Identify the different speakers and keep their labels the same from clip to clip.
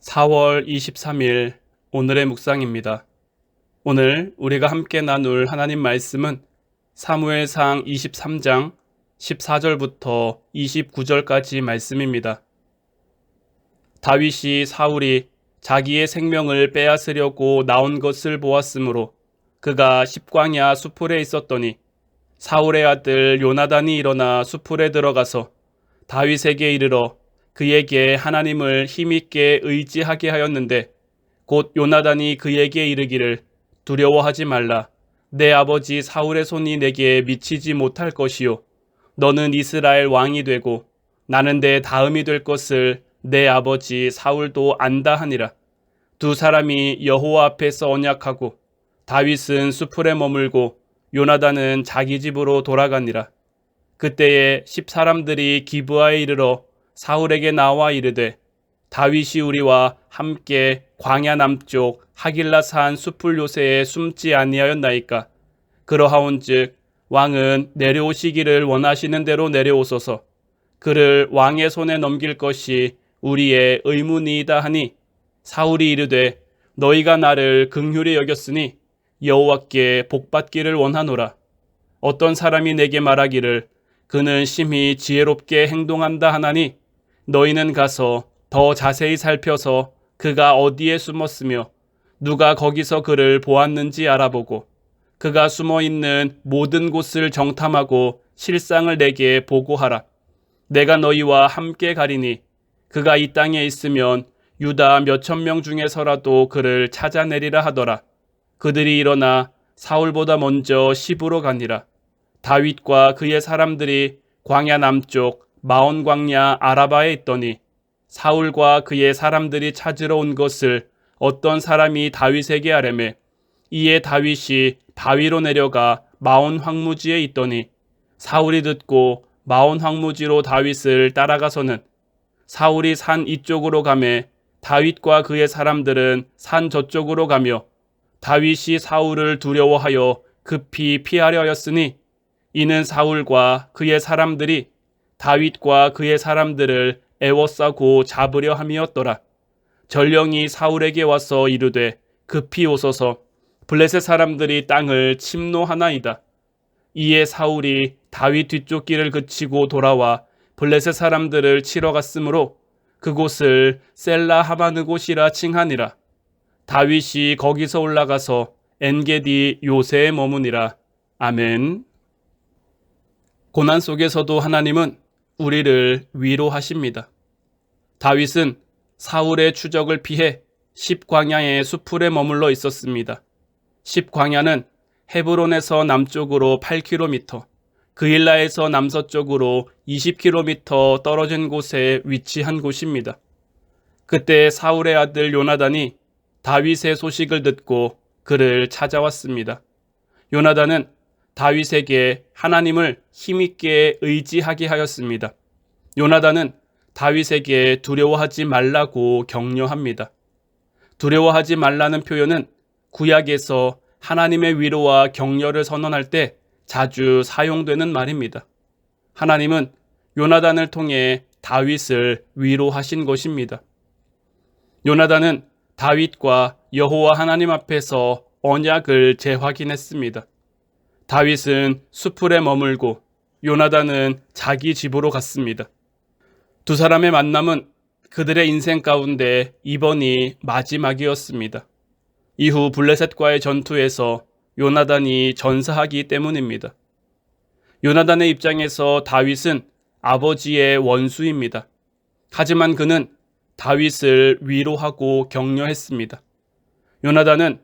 Speaker 1: 4월 23일 오늘의 묵상입니다. 오늘 우리가 함께 나눌 하나님 말씀은 사무엘상 23장 14절부터 29절까지 말씀입니다. 다윗이 사울이 자기의 생명을 빼앗으려고 나온 것을 보았으므로 그가 십광야 수풀에 있었더니 사울의 아들 요나단이 일어나 수풀에 들어가서 다윗에게 이르러 그에게 하나님을 힘있게 의지하게 하였는데 곧 요나단이 그에게 이르기를 두려워하지 말라. 내 아버지 사울의 손이 내게 미치지 못할 것이요 너는 이스라엘 왕이 되고 나는 내 다음이 될 것을 내 아버지 사울도 안다 하니라. 두 사람이 여호와 앞에서 언약하고 다윗은 수풀에 머물고 요나단은 자기 집으로 돌아가니라. 그때에 10사람들이 기브아에 이르러 사울에게 나와 이르되 다윗이 우리와 함께 광야 남쪽 하길라산 수풀 요새에 숨지 아니하였나이까. 그러하온즉 왕은 내려오시기를 원하시는 대로 내려오소서. 그를 왕의 손에 넘길 것이 우리의 의문이다 하니 사울이 이르되 너희가 나를 긍휼히 여겼으니 여호와께 복받기를 원하노라. 어떤 사람이 내게 말하기를 그는 심히 지혜롭게 행동한다 하나니 너희는 가서 더 자세히 살펴서 그가 어디에 숨었으며 누가 거기서 그를 보았는지 알아보고 그가 숨어있는 모든 곳을 정탐하고 실상을 내게 보고하라. 내가 너희와 함께 가리니 그가 이 땅에 있으면 유다 몇천 명 중에서라도 그를 찾아내리라 하더라. 그들이 일어나 사울보다 먼저 시브로 가니라. 다윗과 그의 사람들이 광야 남쪽 마온 광야 아라바에 있더니 사울과 그의 사람들이 찾으러 온 것을 어떤 사람이 다윗에게 아뢰매 이에 다윗이 바위로 내려가 마온 황무지에 있더니 사울이 듣고 마온 황무지로 다윗을 따라가서는 사울이 산 이쪽으로 가매 다윗과 그의 사람들은 산 저쪽으로 가며 다윗이 사울을 두려워하여 급히 피하려 하였으니 이는 사울과 그의 사람들이 다윗과 그의 사람들을 애워싸고 잡으려 함이었더라. 전령이 사울에게 와서 이르되 급히 오소서. 블레셋 사람들이 땅을 침노하나이다. 이에 사울이 다윗 뒤쪽 길을 그치고 돌아와 블레셋 사람들을 치러 갔으므로 그곳을 셀라 하바느곳이라 칭하니라. 다윗이 거기서 올라가서 엔게디 요새에 머무니라. 아멘. 고난 속에서도 하나님은 우리를 위로하십니다. 다윗은 사울의 추적을 피해 십광야의 수풀에 머물러 있었습니다. 십광야는 헤브론에서 남쪽으로 8km, 그일라에서 남서쪽으로 20km 떨어진 곳에 위치한 곳입니다. 그때 사울의 아들 요나단이 다윗의 소식을 듣고 그를 찾아왔습니다. 요나단은 다윗에게 하나님을 힘있게 의지하게 하였습니다. 요나단은 다윗에게 두려워하지 말라고 격려합니다. 두려워하지 말라는 표현은 구약에서 하나님의 위로와 격려를 선언할 때 자주 사용되는 말입니다. 하나님은 요나단을 통해 다윗을 위로하신 것입니다. 요나단은 다윗과 여호와 하나님 앞에서 언약을 재확인했습니다. 다윗은 수풀에 머물고 요나단은 자기 집으로 갔습니다. 두 사람의 만남은 그들의 인생 가운데 이번이 마지막이었습니다. 이후 블레셋과의 전투에서 요나단이 전사하기 때문입니다. 요나단의 입장에서 다윗은 아버지의 원수입니다. 하지만 그는 다윗을 위로하고 격려했습니다. 요나단은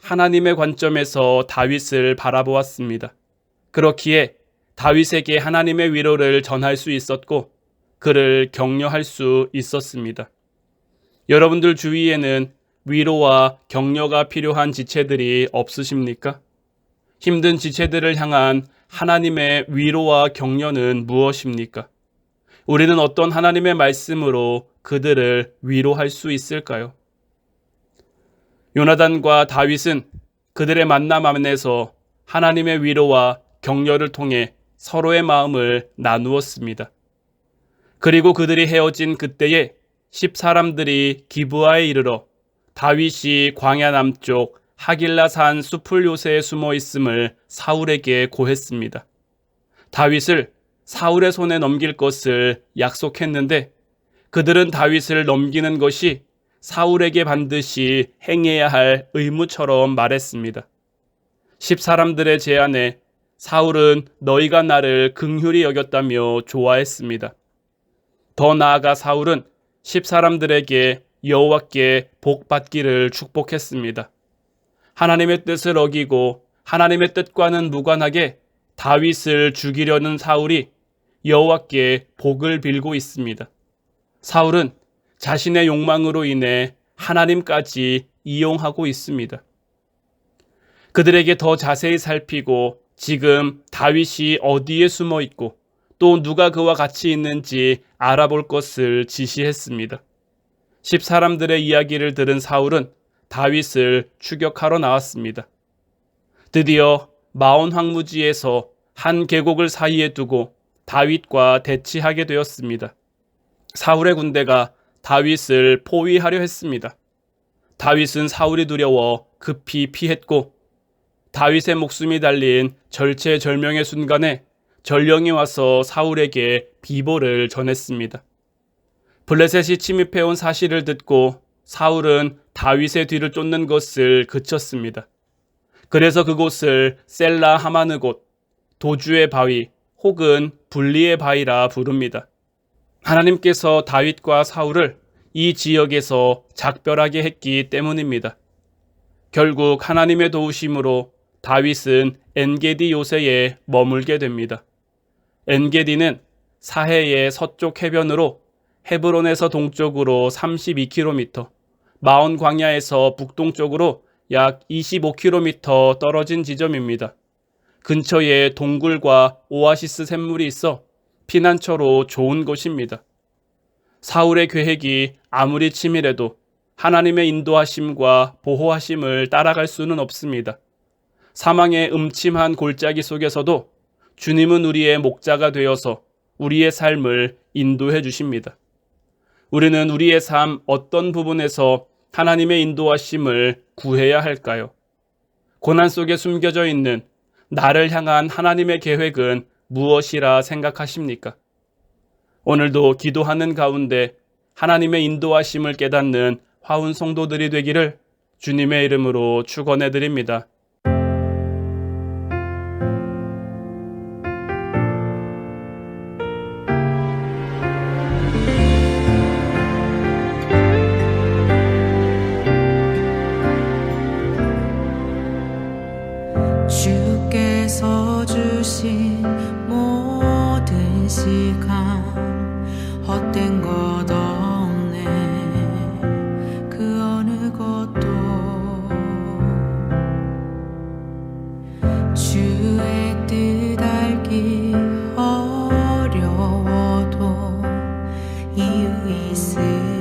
Speaker 1: 하나님의 관점에서 다윗을 바라보았습니다. 그렇기에 다윗에게 하나님의 위로를 전할 수 있었고 그를 격려할 수 있었습니다. 여러분들 주위에는 위로와 격려가 필요한 지체들이 없으십니까? 힘든 지체들을 향한 하나님의 위로와 격려는 무엇입니까? 우리는 어떤 하나님의 말씀으로 그들을 위로할 수 있을까요? 요나단과 다윗은 그들의 만남 안에서 하나님의 위로와 격려를 통해 서로의 마음을 나누었습니다. 그리고 그들이 헤어진 그때에 10사람들이 기브아에 이르러 다윗이 광야 남쪽 하길라산 숲을 요새에 숨어 있음을 사울에게 고했습니다. 다윗을 사울의 손에 넘길 것을 약속했는데 그들은 다윗을 넘기는 것이 사울에게 반드시 행해야 할 의무처럼 말했습니다. 10사람들의 제안에 사울은 너희가 나를 긍휼히 여겼다며 좋아했습니다. 더 나아가 사울은 10사람들에게 여호와께 복받기를 축복했습니다. 하나님의 뜻을 어기고 하나님의 뜻과는 무관하게 다윗을 죽이려는 사울이 여호와께 복을 빌고 있습니다. 사울은 자신의 욕망으로 인해 하나님까지 이용하고 있습니다. 그들에게 더 자세히 살피고 지금 다윗이 어디에 숨어 있고 또 누가 그와 같이 있는지 알아볼 것을 지시했습니다. 10사람들의 이야기를 들은 사울은 다윗을 추격하러 나왔습니다. 드디어 마온 황무지에서 한 계곡을 사이에 두고 다윗과 대치하게 되었습니다. 사울의 군대가 다윗을 포위하려 했습니다. 다윗은 사울이 두려워 급히 피했고 다윗의 목숨이 달린 절체절명의 순간에 전령이 와서 사울에게 비보를 전했습니다. 블레셋이 침입해온 사실을 듣고 사울은 다윗의 뒤를 쫓는 것을 그쳤습니다. 그래서 그곳을 셀라 하마느 곳, 도주의 바위 혹은 분리의 바위라 부릅니다. 하나님께서 다윗과 사울을 이 지역에서 작별하게 했기 때문입니다. 결국 하나님의 도우심으로 다윗은 엔게디 요새에 머물게 됩니다. 엔게디는 사해의 서쪽 해변으로 헤브론에서 동쪽으로 32km, 마온 광야에서 북동쪽으로 약 25km 떨어진 지점입니다. 근처에 동굴과 오아시스 샘물이 있어 피난처로 좋은 곳입니다. 사울의 계획이 아무리 치밀해도 하나님의 인도하심과 보호하심을 따라갈 수는 없습니다. 사망의 음침한 골짜기 속에서도 주님은 우리의 목자가 되어서 우리의 삶을 인도해 주십니다. 우리는 우리의 삶 어떤 부분에서 하나님의 인도하심을 구해야 할까요? 고난 속에 숨겨져 있는 나를 향한 하나님의 계획은 무엇이라 생각하십니까? 오늘도 기도하는 가운데 하나님의 인도하심을 깨닫는 화운 성도들이 되기를 주님의 이름으로 축원해 드립니다.
Speaker 2: 주께서 주신 모든 시간 헛된 것 없네 그 어느 것도 주의 뜻 알기 어려워도 이유 있으